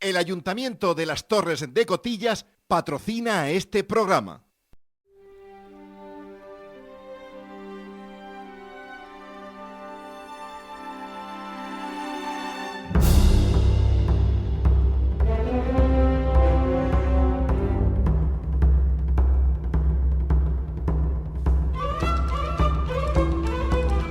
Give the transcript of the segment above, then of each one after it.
El Ayuntamiento de las Torres de Cotillas patrocina este programa.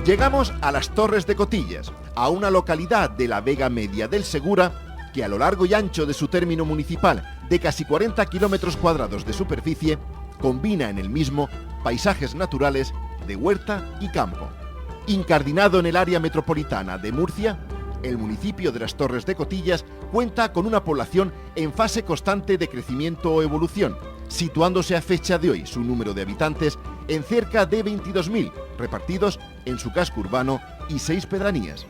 Llegamos a las Torres de Cotillas, a una localidad de la Vega Media del Segura que a lo largo y ancho de su término municipal de casi 40 kilómetros cuadrados de superficie, combina en el mismo paisajes naturales de huerta y campo. Incardinado en el área metropolitana de Murcia, el municipio de las Torres de Cotillas cuenta con una población en fase constante de crecimiento o evolución, situándose a fecha de hoy su número de habitantes en cerca de 22.000, repartidos en su casco urbano y 6 pedanías.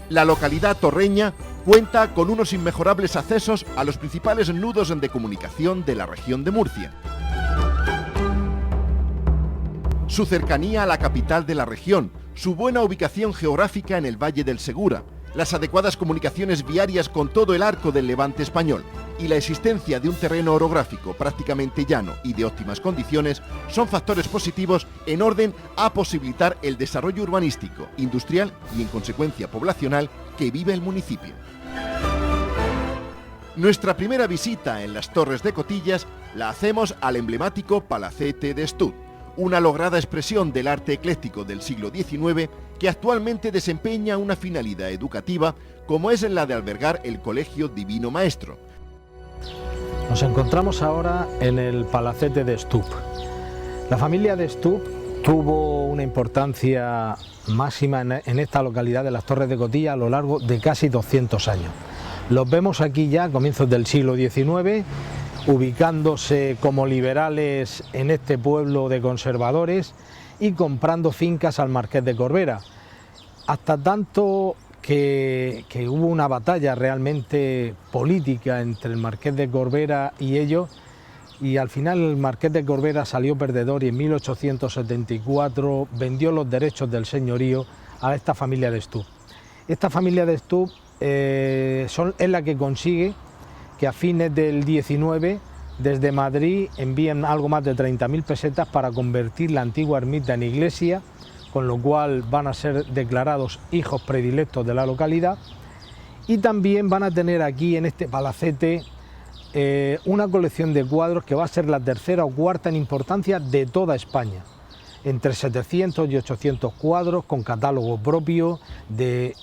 La localidad torreña cuenta con unos inmejorables accesos a los principales nudos de comunicación de la región de Murcia. Su cercanía a la capital de la región, su buena ubicación geográfica en el Valle del Segura, las adecuadas comunicaciones viarias con todo el arco del Levante español y la existencia de un terreno orográfico prácticamente llano y de óptimas condiciones son factores positivos en orden a posibilitar el desarrollo urbanístico, industrial y en consecuencia poblacional que vive el municipio. Nuestra primera visita en las Torres de Cotillas la hacemos al emblemático Palacete de Estud, una lograda expresión del arte ecléctico del siglo XIX que actualmente desempeña una finalidad educativa como es la de albergar el Colegio Divino Maestro. Nos encontramos ahora en el Palacete de Estud. La familia de Estud tuvo una importancia máxima en esta localidad de las Torres de Cotillas a lo largo de casi 200 años. Los vemos aquí ya a comienzos del siglo XIX, ubicándose como liberales en este pueblo de conservadores y comprando fincas al Marqués de Corbera, hasta tanto que hubo una batalla realmente política entre el Marqués de Corbera y ellos, y al final el Marqués de Corbera salió perdedor y en 1874 vendió los derechos del señorío a esta familia de Estud. Esta familia de Estud es la que consigue que a fines del 19 desde Madrid envíen algo más de 30.000 pesetas para convertir la antigua ermita en iglesia, con lo cual van a ser declarados hijos predilectos de la localidad, y también van a tener aquí en este palacete una colección de cuadros que va a ser la tercera o cuarta en importancia de toda España, entre 700 y 800 cuadros con catálogo propio de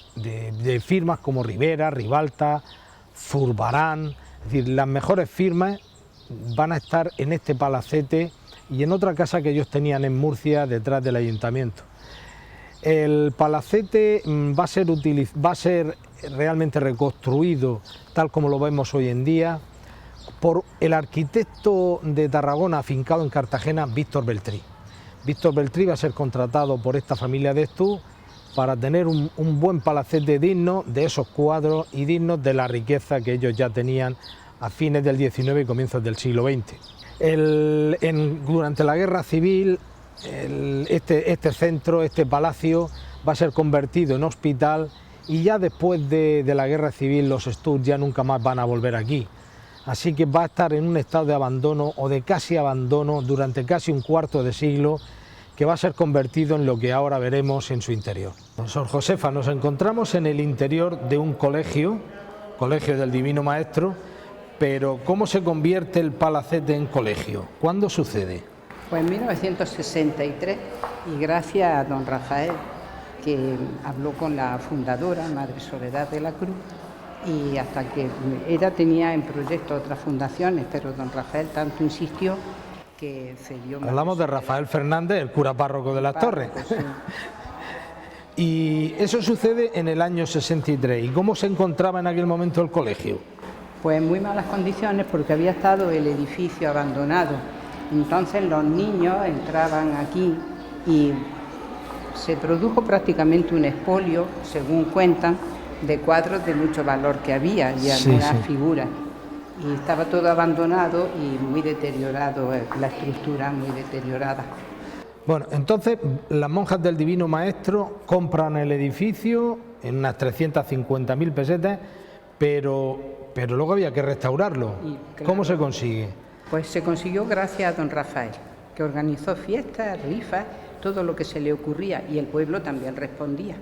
firmas como Rivera, Ribalta, Zurbarán, es decir, las mejores firmas van a estar en este palacete y en otra casa que ellos tenían en Murcia detrás del ayuntamiento. El palacete va a ser realmente reconstruido tal como lo vemos hoy en día por el arquitecto de Tarragona afincado en Cartagena, Víctor Beltrí. Víctor Beltrí va a ser contratado por esta familia de Estud para tener un buen palacete digno de esos cuadros y dignos de la riqueza que ellos ya tenían a fines del XIX y comienzos del siglo XX. Durante la Guerra Civil, este centro, este palacio, va a ser convertido en hospital y ya después de la Guerra Civil los Estud ya nunca más van a volver aquí. Así que va a estar en un estado de abandono o de casi abandono durante casi un cuarto de siglo, que va a ser convertido en lo que ahora veremos en su interior. Sor Josefa, nos encontramos en el interior de un colegio del Divino Maestro, pero ¿cómo se convierte el palacete en colegio? ¿Cuándo sucede? Pues en 1963, y gracias a don Rafael, que habló con la fundadora, Madre Soledad de la Cruz, y hasta que ella tenía en proyecto otras fundaciones, pero don Rafael tanto insistió que cedió. Hablamos de Rafael Fernández, el cura párroco de las Torres. Sí. Y eso sucede en el año 63. ¿Y cómo se encontraba en aquel momento el colegio? Pues en muy malas condiciones, porque había estado el edificio abandonado. Entonces los niños entraban aquí y se produjo prácticamente un expolio, según cuentan, de cuadros de mucho valor que había y algunas figuras. Y estaba todo abandonado y muy deteriorado, la estructura muy deteriorada. Bueno, entonces las monjas del Divino Maestro compran el edificio en unas 350.000 pesetas, pero pero luego había que restaurarlo. Y, claro, ¿cómo se consigue? Pues se consiguió gracias a don Rafael, que organizó fiestas, rifas, todo lo que se le ocurría, y el pueblo también respondía.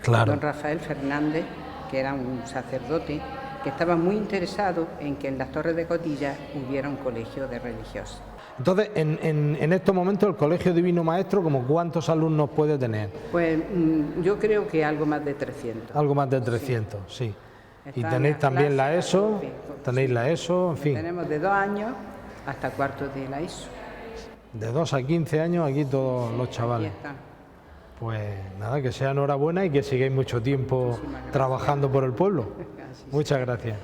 Claro. Don Rafael Fernández, que era un sacerdote, que estaba muy interesado en que en las Torres de Cotillas hubiera un colegio de religiosos. Entonces, en estos momentos, el Colegio Divino Maestro, ¿como cuántos alumnos puede tener? Pues yo creo que algo más de 300. Algo más de 300, sí. Y Están tenéis las también la clases, ESO, en fin, tenéis sí. la ESO, en fin. Tenemos de 2 años hasta cuartos de la ESO. De 2 a 15 años aquí todos los chavales. Aquí están. Pues nada, que sea enhorabuena y que sigáis mucho tiempo trabajando por el pueblo. Muchas gracias.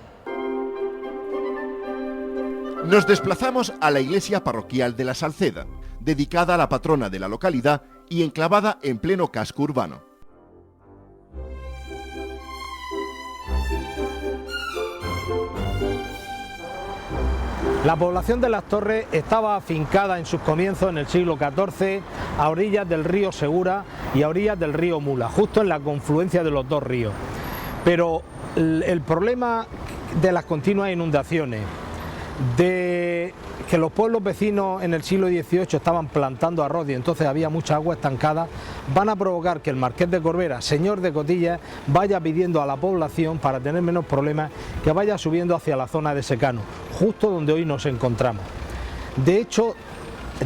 Nos desplazamos a la iglesia parroquial de la Salceda, dedicada a la patrona de la localidad y enclavada en pleno casco urbano. La población de Las Torres estaba afincada en sus comienzos en el siglo XIV a orillas del río Segura y a orillas del río Mula, justo en la confluencia de los dos ríos. Pero el problema de las continuas inundaciones, de que los pueblos vecinos en el siglo XVIII estaban plantando arroz y entonces había mucha agua estancada, van a provocar que el marqués de Corbera, señor de Cotillas, vaya pidiendo a la población, para tener menos problemas, que vaya subiendo hacia la zona de secano, justo donde hoy nos encontramos. De hecho,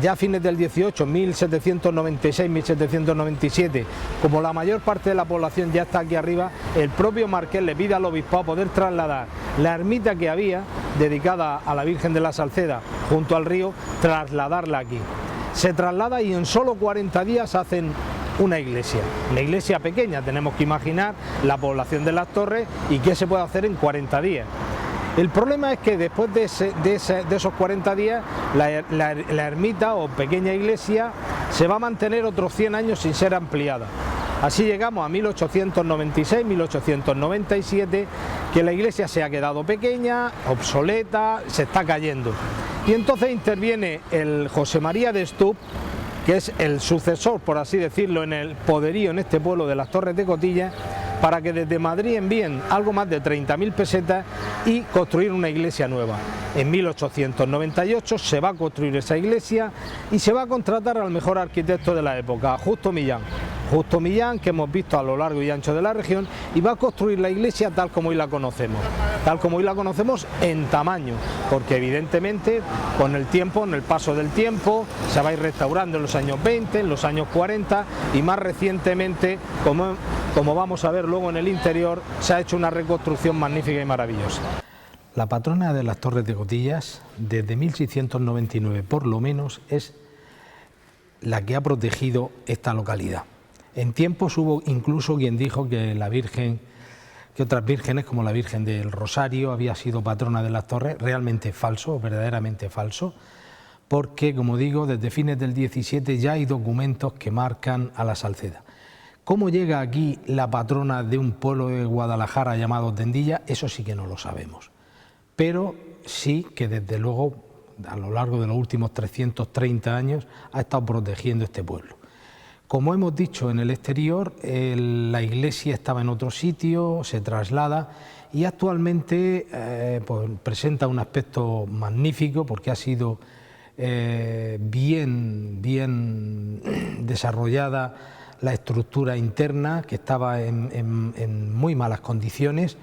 ya a fines del 18, 1796, 1797, como la mayor parte de la población ya está aquí arriba, el propio marqués le pide al obispado poder trasladar la ermita que había dedicada a la Virgen de la Salceda junto al río, trasladarla aquí. Se traslada y en solo 40 días hacen una iglesia pequeña. Tenemos que imaginar la población de Las Torres y qué se puede hacer en 40 días. El problema es que después de esos 40 días la ermita o pequeña iglesia se va a mantener otros 100 años sin ser ampliada. Así llegamos a 1896, 1897, que la iglesia se ha quedado pequeña, obsoleta, se está cayendo. Y entonces interviene el José María de Estup, que es el sucesor, por así decirlo, en el poderío en este pueblo de Las Torres de Cotillas, para que desde Madrid envíen algo más de 30.000 pesetas y construir una iglesia nueva. En 1898 se va a construir esa iglesia y se va a contratar al mejor arquitecto de la época, Justo Millán. Justo Millán, que hemos visto a lo largo y ancho de la región, y va a construir la iglesia tal como hoy la conocemos en tamaño, porque evidentemente con el tiempo, en el paso del tiempo, se va a ir restaurando en los años 20, en los años 40 y más recientemente, como vamos a ver luego en el interior, se ha hecho una reconstrucción magnífica y maravillosa. La patrona de Las Torres de Cotillas, desde 1699 por lo menos, es la que ha protegido esta localidad. En tiempos hubo incluso quien dijo que la Virgen, que otras vírgenes como la Virgen del Rosario había sido patrona de Las Torres. Realmente falso, verdaderamente falso, porque como digo, desde fines del 17 ya hay documentos que marcan a la Salceda. ¿Cómo llega aquí la patrona de un pueblo de Guadalajara llamado Tendilla? Eso sí que no lo sabemos, pero sí que desde luego a lo largo de los últimos 330 años ha estado protegiendo este pueblo. Como hemos dicho en el exterior, la iglesia estaba en otro sitio, se traslada y actualmente pues presenta un aspecto magnífico porque ha sido bien desarrollada la estructura interna, que estaba en muy malas condiciones,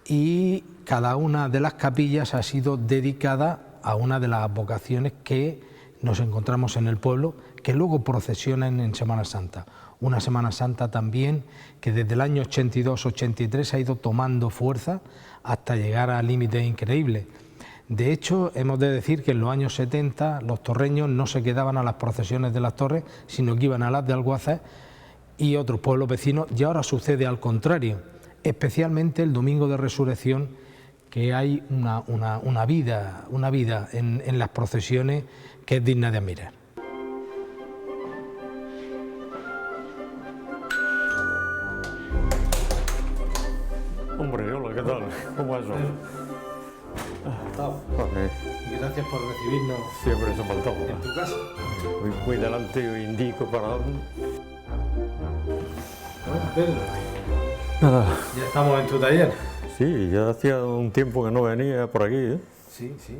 y cada una de las capillas ha sido dedicada a una de las vocaciones que nos encontramos en el pueblo, que luego procesionan en Semana Santa. Una Semana Santa también que desde el año 82-83 ha ido tomando fuerza hasta llegar a límites increíbles. De hecho, hemos de decir que en los años 70 los torreños no se quedaban a las procesiones de Las Torres, sino que iban a las de Alguazas y otros pueblos vecinos, y ahora sucede al contrario, especialmente el Domingo de Resurrección, que hay una vida en las procesiones que es digna de admirar. Hombre, hola, ¿qué tal? ¿Cómo eso? Y gracias por recibirnos. Siempre eso faltaba. En tu casa. Muy delante yo indico para... Bueno, Pedro, Nada. ya estamos en tu taller. sí, ya hacía un tiempo que no venía por aquí, ¿eh? Sí, sí.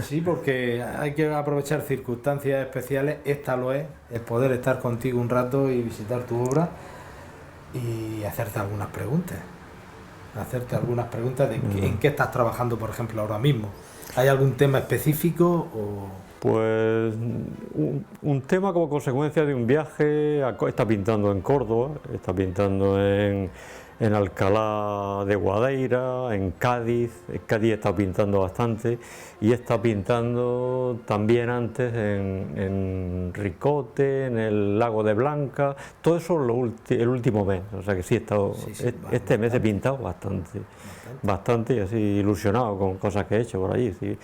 Sí, porque hay que aprovechar circunstancias especiales. Esta lo es poder estar contigo un rato y visitar tu obra y hacerte algunas preguntas. En qué estás trabajando, por ejemplo, ahora mismo. ¿Hay algún tema específico o...? Pues un tema como consecuencia de un viaje, está pintando en Córdoba, está pintando en Alcalá de Guadaira, en Cádiz está pintando bastante, y está pintando también antes en Ricote, en el Lago de Blanca, todo eso el último mes, o sea que sí he estado, este mes he pintado bastante y así ilusionado con cosas que he hecho por allí, sí.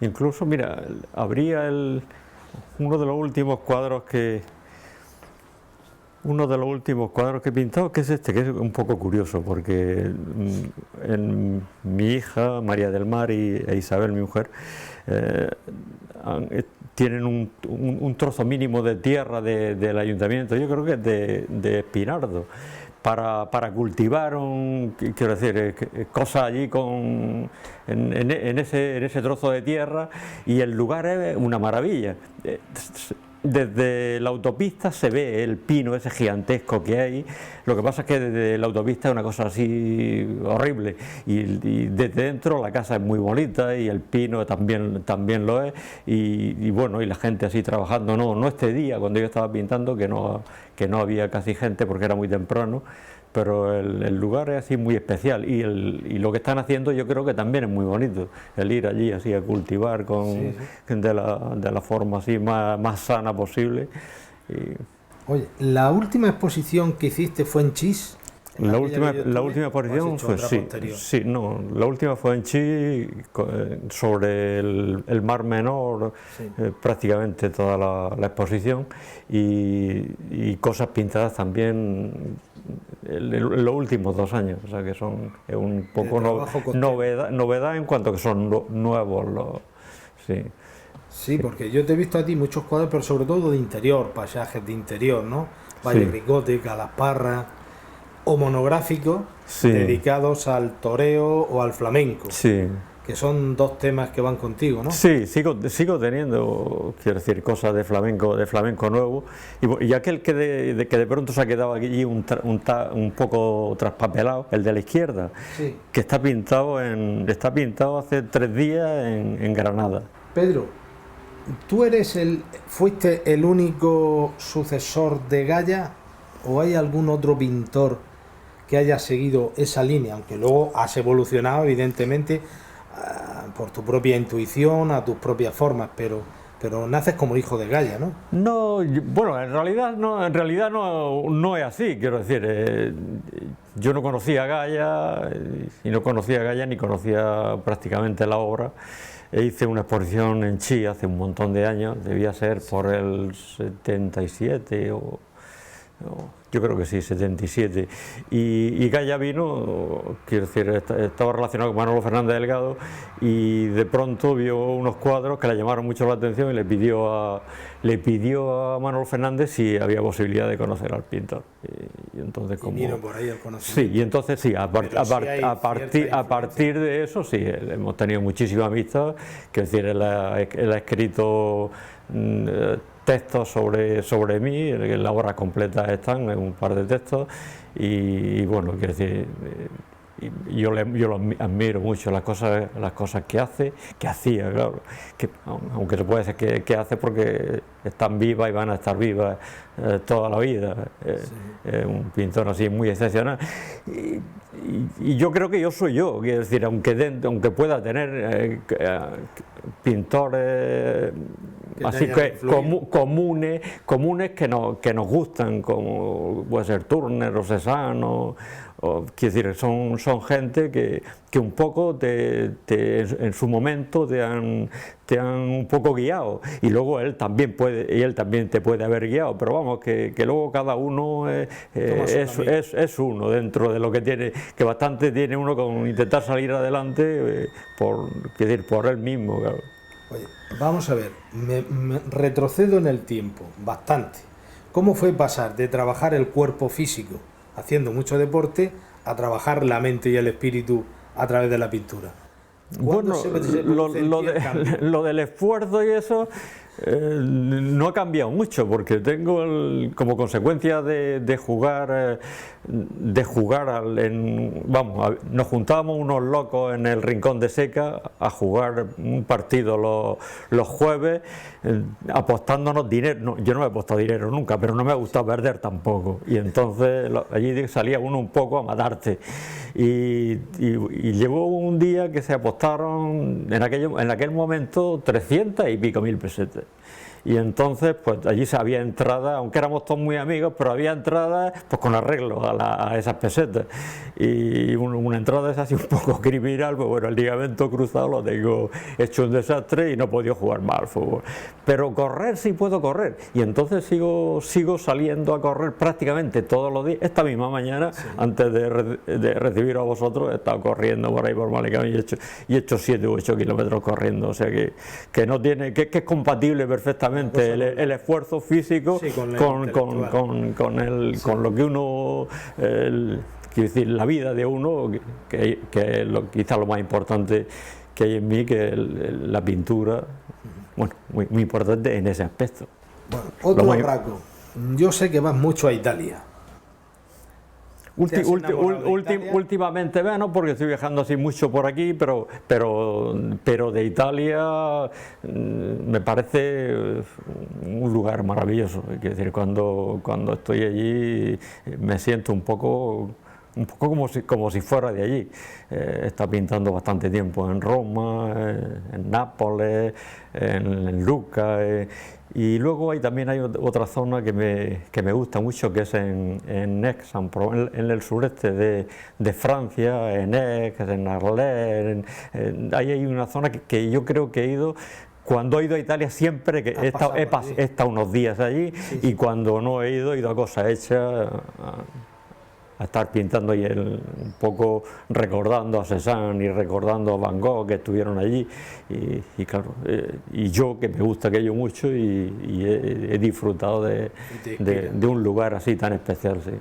Incluso, mira, habría uno de los últimos cuadros que he pintado, que es este, que es un poco curioso, porque mi hija, María del Mar, e Isabel, mi mujer, tienen un trozo mínimo de tierra del ayuntamiento, yo creo que es de Espinardo, para cultivar, quiero decir, cosas allí en ese trozo de tierra, y el lugar es una maravilla. Desde la autopista se ve el pino ese gigantesco que hay, lo que pasa es que desde la autopista es una cosa así horrible, y desde dentro la casa es muy bonita y el pino también lo es, y bueno, y la gente así trabajando, no este día cuando yo estaba pintando, que no había casi gente porque era muy temprano, pero el lugar es así muy especial, y lo que están haciendo yo creo que también es muy bonito, el ir allí así a cultivar de la forma así más sana posible. Oye, ¿la última exposición que hiciste fue en Chis? La última exposición fue la última fue en Chis, sobre el Mar Menor, prácticamente toda la exposición, y cosas pintadas también en los últimos 2 años, o sea que es un poco novedad en cuanto que son nuevos Sí, porque yo te he visto a ti muchos cuadros, pero sobre todo de interior, paisajes de interior, ¿no? Valle Ricote, Calasparra, o monográficos dedicados al toreo o al flamenco, que son 2 temas que van contigo, ¿no? Sí, sigo teniendo, quiero decir, cosas de flamenco nuevo, y aquel que de pronto se ha quedado aquí un poco traspapelado, el de la izquierda, que está pintado hace 3 días en Granada. Pedro, ¿tú fuiste el único sucesor de Goya, o hay algún otro pintor que haya seguido esa línea, aunque luego has evolucionado evidentemente por tu propia intuición, a tus propias formas, pero naces como hijo de Goya, ¿no? No, bueno, en realidad no es así, quiero decir, yo no conocía a Goya, y no conocía a Goya ni conocía prácticamente la obra. Hice una exposición en Chi hace un montón de años, debía ser por el 77 yo creo que sí, 77, y Goya vino, quiero decir, estaba relacionado con Manolo Fernández Delgado, y de pronto vio unos cuadros que le llamaron mucho la atención y le pidió a Manolo Fernández si había posibilidad de conocer al pintor. Y entonces, como vino por ahí el conocimiento. Sí, y entonces a partir de eso sí, hemos tenido muchísima amistad, quiero decir, él ha escrito textos sobre mí, en la obra completa están, en un par de textos, y bueno, quiero decir, yo lo admiro mucho, las cosas que hacía, claro, que, aunque se puede decir que hace porque están vivas y van a estar vivas toda la vida, un pintor así muy excepcional, y yo creo que yo soy yo, quiero decir, aunque pueda tener pintores así que comunes que nos gustan, como puede ser Turner o Cézanne, quiero decir, son gente que un poco en su momento te han un poco guiado, y luego él también te puede haber guiado, pero vamos, que luego cada uno es uno dentro de lo que tiene, que bastante tiene uno con intentar salir adelante por él mismo, claro. Oye, vamos a ver, me retrocedo en el tiempo, bastante. ¿Cómo fue pasar de trabajar el cuerpo físico, haciendo mucho deporte, a trabajar la mente y el espíritu a través de la pintura? Bueno, lo del esfuerzo y eso no ha cambiado mucho, porque tengo como consecuencia de jugar nos juntábamos unos locos en el Rincón de Seca a jugar un partido los jueves, apostándonos dinero. No, yo no me he apostado dinero nunca, pero no me ha gustado perder tampoco, y entonces allí salía uno un poco a matarte, y llegó un día que se apostaron en aquel momento 300 y pico mil pesetas. Y entonces, pues allí había entradas, aunque éramos todos muy amigos, pero había entradas pues con arreglo a esas pesetas. Y una entrada es así un poco criminal, pues bueno, el ligamento cruzado lo tengo hecho un desastre y no he podido jugar más al fútbol. Pero correr sí puedo correr, y entonces sigo saliendo a correr prácticamente todos los días. Esta misma mañana, sí, antes de recibiros a vosotros, he estado corriendo por ahí por Malecón y he hecho 7 u 8 kilómetros corriendo, o sea que no tiene, que es compatible perfectamente el esfuerzo físico, sí, con lo que uno, quiero decir, la vida de uno, que es quizá lo más importante que hay en mí, que es la pintura. Bueno, muy, muy importante en ese aspecto. Bueno, otro rasgo, yo sé que vas mucho a Italia. Últimamente, bueno, porque estoy viajando así mucho por aquí, pero de Italia me parece un lugar maravilloso. Es decir, cuando estoy allí me siento un poco como si fuera de allí. He estado pintando bastante tiempo en Roma, en Nápoles, en Lucca, y luego también hay otra zona que me gusta mucho, que es en Aix, en el sureste de Francia, en Aix, en Arles. Ahí hay una zona que yo creo que he ido. Cuando he ido a Italia siempre que he estado unos días allí, sí, sí. Y cuando no he ido a Cosa Hecha, a estar pintando ahí un poco, recordando a Cézanne y recordando a Van Gogh, que estuvieron allí, y claro, y yo, que me gusta aquello mucho, y he disfrutado de un lugar así tan especial, sí.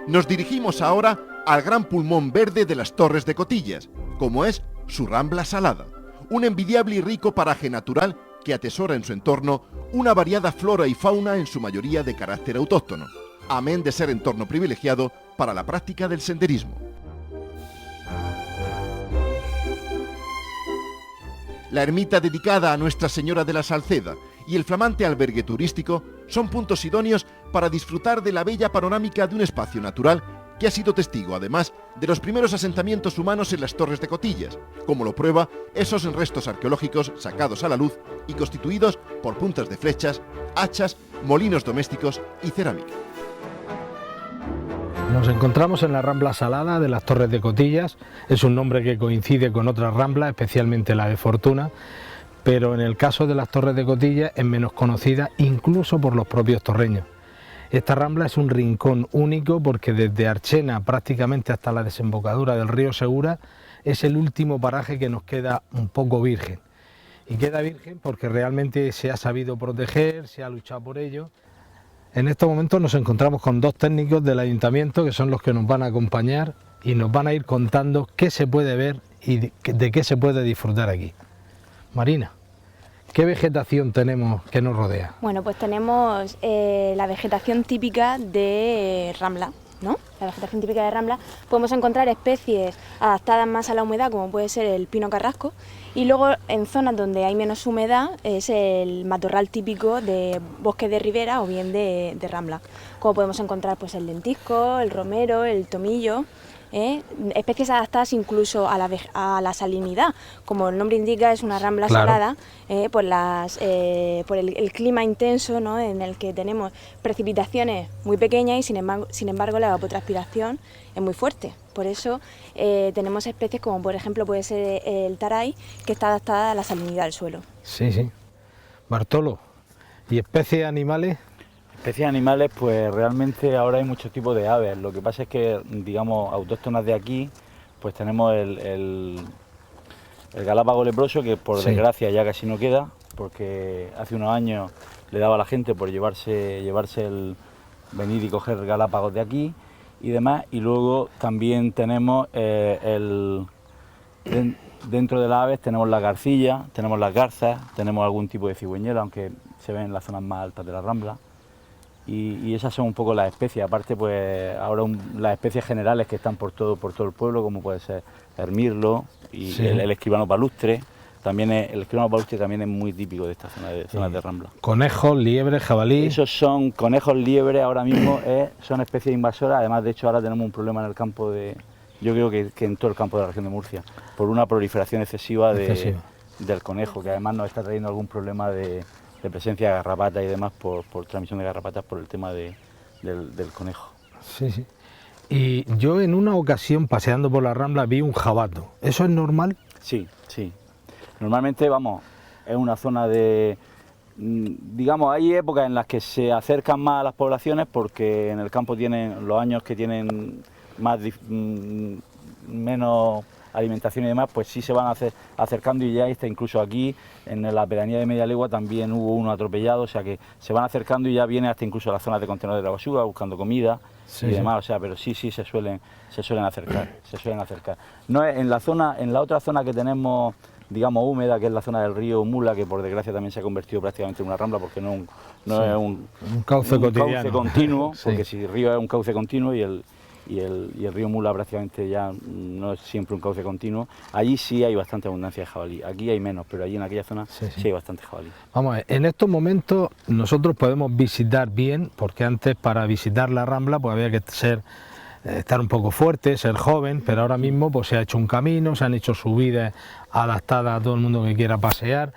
Nos dirigimos ahora al gran pulmón verde de las Torres de Cotillas, como es su Rambla Salada, un envidiable y rico paraje natural que atesora en su entorno una variada flora y fauna, en su mayoría de carácter autóctono, amén de ser entorno privilegiado para la práctica del senderismo. La ermita dedicada a Nuestra Señora de la Salceda y el flamante albergue turístico son puntos idóneos para disfrutar de la bella panorámica de un espacio natural que ha sido testigo, además, de los primeros asentamientos humanos en las Torres de Cotillas, como lo prueba esos restos arqueológicos sacados a la luz y constituidos por puntas de flechas, hachas, molinos domésticos y cerámica. Nos encontramos en la Rambla Salada de las Torres de Cotillas. Es un nombre que coincide con otras ramblas, especialmente la de Fortuna, pero en el caso de las Torres de Cotillas es menos conocida incluso por los propios torreños. Esta rambla es un rincón único porque desde Archena prácticamente hasta la desembocadura del río Segura es el último paraje que nos queda un poco virgen. Y queda virgen porque realmente se ha sabido proteger, se ha luchado por ello. En estos momentos nos encontramos con 2 técnicos del ayuntamiento que son los que nos van a acompañar y nos van a ir contando qué se puede ver y de qué se puede disfrutar aquí. Marina, ¿qué vegetación tenemos que nos rodea? Bueno, pues tenemos la vegetación típica de Rambla, ¿no? La vegetación típica de Rambla. Podemos encontrar especies adaptadas más a la humedad, como puede ser el pino carrasco, y luego en zonas donde hay menos humedad es el matorral típico de bosque de ribera o bien de Rambla, como podemos encontrar pues el lentisco, el romero, el tomillo. Especies adaptadas incluso a la salinidad, como el nombre indica, es una rambla salada, por el clima intenso, ¿no?, en el que tenemos precipitaciones muy pequeñas y sin embargo la evapotranspiración es muy fuerte. Por eso tenemos especies como por ejemplo puede ser el taray, que está adaptada a la salinidad del suelo. Sí, sí. Bartolo, ¿y especies animales? Especies animales, pues realmente ahora hay muchos tipos de aves. Lo que pasa es que, digamos, autóctonas de aquí, pues tenemos el galápago leproso, que por desgracia ya casi no queda, porque hace unos años le daba a la gente por llevarse el venir y coger galápagos de aquí y demás. Y luego también tenemos dentro de las aves tenemos la garcilla, tenemos las garzas, tenemos algún tipo de cigüeñera, aunque se ven en las zonas más altas de la Rambla. Y esas son un poco las especies. Aparte, pues ahora las especies generales que están por todo el pueblo, como puede ser el mirlo y el escribano palustre. También el escribano palustre también es muy típico de esta zona zonas de Rambla. Conejos, liebres, jabalí. Esos son conejos, liebres, ahora mismo son especies invasoras. Además, de hecho, ahora tenemos un problema en el campo yo creo que en todo el campo de la región de Murcia, por una proliferación excesiva del conejo, que además nos está trayendo algún problema de presencia de garrapatas y demás por transmisión de garrapatas por el tema del conejo. Sí, sí. Y yo en una ocasión, paseando por la Rambla, vi un jabato. ¿Eso es normal? Sí, sí. Normalmente, vamos, es una zona digamos, hay épocas en las que se acercan más a las poblaciones porque en el campo tienen los años que tienen menos alimentación y demás, pues sí se van acercando, y ya está incluso aquí en la pedanía de Media Legua también hubo uno atropellado, o sea que se van acercando y ya viene hasta incluso a las zonas de contenedores de la basura buscando comida y demás, o sea, pero sí se suelen acercar. No es, en la otra zona que tenemos, digamos, húmeda, que es la zona del río Mula, que por desgracia también se ha convertido prácticamente en una rambla porque no es un cauce cotidiano. Continuo, porque si el río es un cauce continuo y el río Mula prácticamente ya no es siempre un cauce continuo, allí sí hay bastante abundancia de jabalí. Aquí hay menos, pero allí en aquella zona sí hay bastante jabalí. Vamos a ver, en estos momentos nosotros podemos visitar bien, porque antes para visitar la Rambla pues había que estar un poco fuerte, ser joven, pero ahora mismo pues se ha hecho un camino, se han hecho subidas adaptadas a todo el mundo que quiera pasear,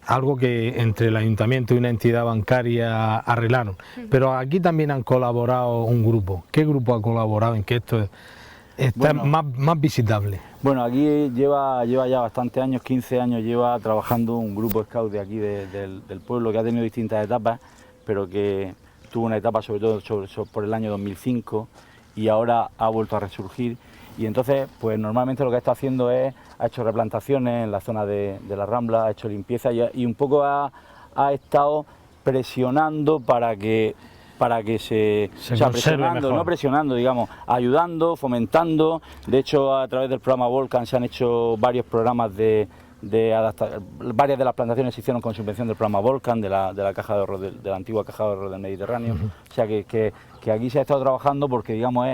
algo que entre el ayuntamiento y una entidad bancaria arreglaron. Pero aquí también han colaborado un grupo. ¿Qué grupo ha colaborado en que esto está más visitable? Bueno, aquí lleva ya bastantes años, 15 años lleva trabajando un grupo scout de aquí del pueblo, que ha tenido distintas etapas, pero que tuvo una etapa sobre todo por el año 2005 y ahora ha vuelto a resurgir. Y entonces, pues normalmente lo que está haciendo ha hecho replantaciones en la zona de la Rambla, ha hecho limpieza y un poco ha estado presionando para que se o sea, presionando, no presionando, digamos, ayudando, fomentando. De hecho, a través del programa Volcan se han hecho varios programas de adaptar. Varias de las plantaciones se hicieron con subvención del programa Volcan, de la caja de ahorro, de la antigua caja de ahorro del Mediterráneo. O sea que aquí se ha estado trabajando porque, digamos,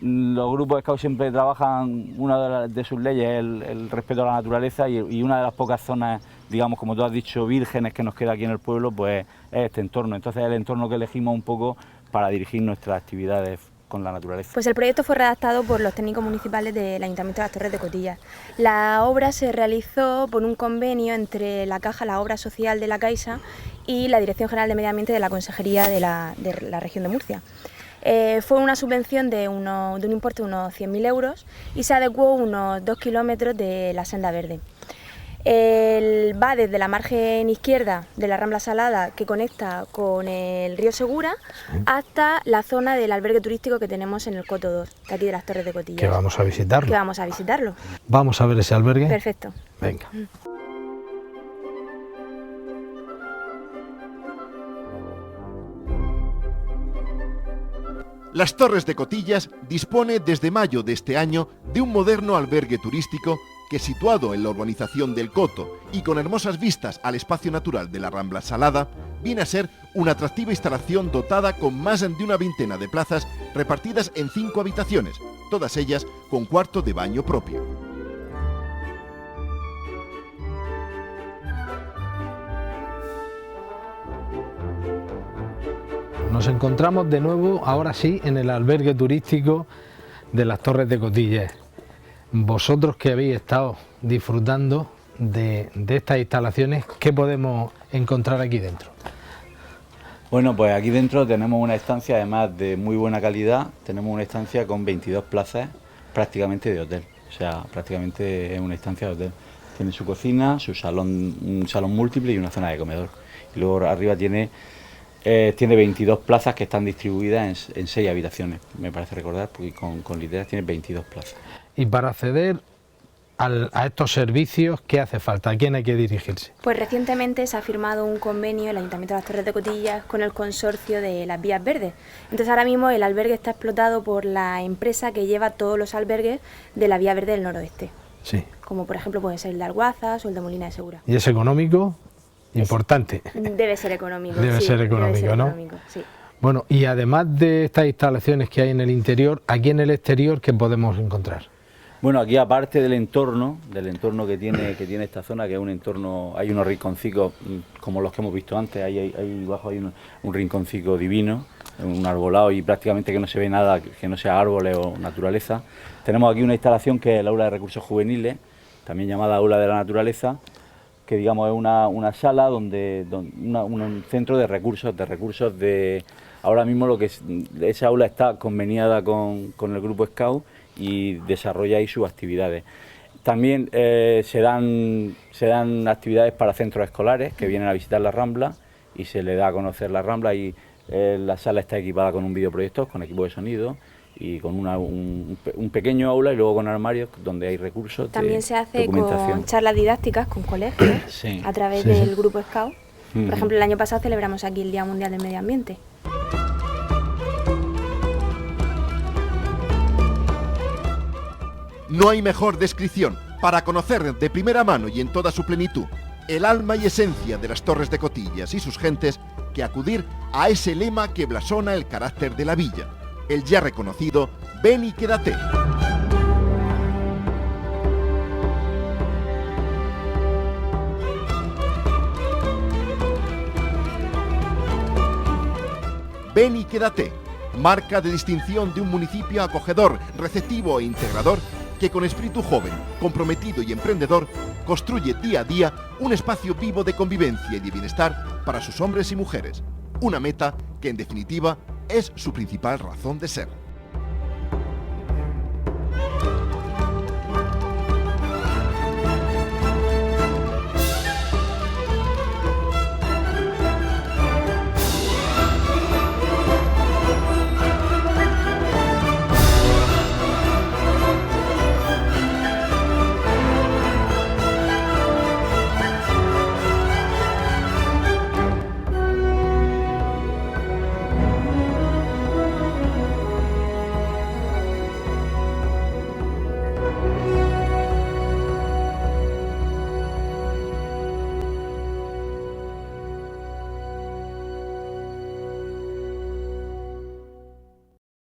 los grupos de scouts siempre trabajan, una de sus leyes es el respeto a la naturaleza y una de las pocas zonas, digamos, como tú has dicho, vírgenes que nos queda aquí en el pueblo, pues es este entorno. Entonces es el entorno que elegimos un poco para dirigir nuestras actividades con la naturaleza. Pues el proyecto fue redactado por los técnicos municipales del Ayuntamiento de las Torres de Cotillas. La obra se realizó por un convenio entre la Caja, la Obra Social de la Caixa y la Dirección General de Medio Ambiente de la Consejería de la Región de Murcia. Fue una subvención de un importe de unos 100.000 euros y se adecuó unos 2 kilómetros de la senda verde. Va desde la margen izquierda de la Rambla Salada, que conecta con el río Segura, hasta la zona del albergue turístico que tenemos en el Coto 2, de aquí de las Torres de Cotillas. Que vamos a visitarlo. Que vamos a visitarlo. Vamos a ver ese albergue. Perfecto. Venga. Las Torres de Cotillas dispone desde mayo de este año de un moderno albergue turístico que, situado en la urbanización del Coto y con hermosas vistas al espacio natural de la Rambla Salada, viene a ser una atractiva instalación dotada con más de una veintena de plazas repartidas en 5 habitaciones, todas ellas con cuarto de baño propio. Nos encontramos de nuevo, ahora sí, en el albergue turístico de las Torres de Cotillas. Vosotros que habéis estado disfrutando de estas instalaciones, ¿qué podemos encontrar aquí dentro? Bueno, pues aquí dentro tenemos una estancia, además de muy buena calidad, tenemos una estancia con 22 plazas prácticamente de hotel, o sea, prácticamente es una estancia de hotel. Tiene su cocina, su salón, un salón múltiple y una zona de comedor. Y luego arriba tiene Tiene 22 plazas que están distribuidas en 6 habitaciones, me parece recordar, porque con literas tiene 22 plazas. Y para acceder a estos servicios, ¿qué hace falta? ¿A quién hay que dirigirse? Pues recientemente se ha firmado un convenio el Ayuntamiento de las Torres de Cotillas con el consorcio de las Vías Verdes. Entonces ahora mismo el albergue está explotado por la empresa que lleva todos los albergues de la Vía Verde del Noroeste. Sí. Como por ejemplo puede ser el de Alguazas o el de Molina de Segura. ¿Y es económico? Importante. Debe ser económico. Debe ser económico, ¿no? Sí. Bueno, y además de estas instalaciones que hay en el interior, aquí en el exterior, ¿qué podemos encontrar? Bueno, aquí aparte del entorno que tiene esta zona, que es un entorno, hay unos rinconcicos como los que hemos visto antes, ahí abajo hay un rinconcico divino, un arbolado y prácticamente que no se ve nada que no sea árboles o naturaleza. Tenemos aquí una instalación que es el Aula de Recursos Juveniles, también llamada Aula de la Naturaleza, que digamos es una sala un centro de recursos ahora mismo esa aula está conveniada con el grupo Scout y desarrolla ahí sus actividades. También se dan actividades para centros escolares que vienen a visitar la Rambla y se le da a conocer la Rambla y la sala está equipada con un videoproyector, con equipo de sonido y con un pequeño aula y luego con armarios donde hay recursos. También se hace con charlas didácticas con colegios sí, a través del grupo Scout. Por ejemplo, el año pasado celebramos aquí el Día Mundial del Medio Ambiente. No hay mejor descripción para conocer de primera mano y en toda su plenitud el alma y esencia de las Torres de Cotillas y sus gentes que acudir a ese lema que blasona el carácter de la villa, el ya reconocido "Ven y quédate". Ven y quédate, marca de distinción de un municipio acogedor, receptivo e integrador que con espíritu joven, comprometido y emprendedor construye día a día un espacio vivo de convivencia y de bienestar para sus hombres y mujeres. Una meta que en definitiva es su principal razón de ser.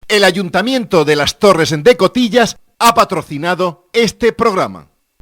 El Ayuntamiento de las Torres de Cotillas ha patrocinado este programa.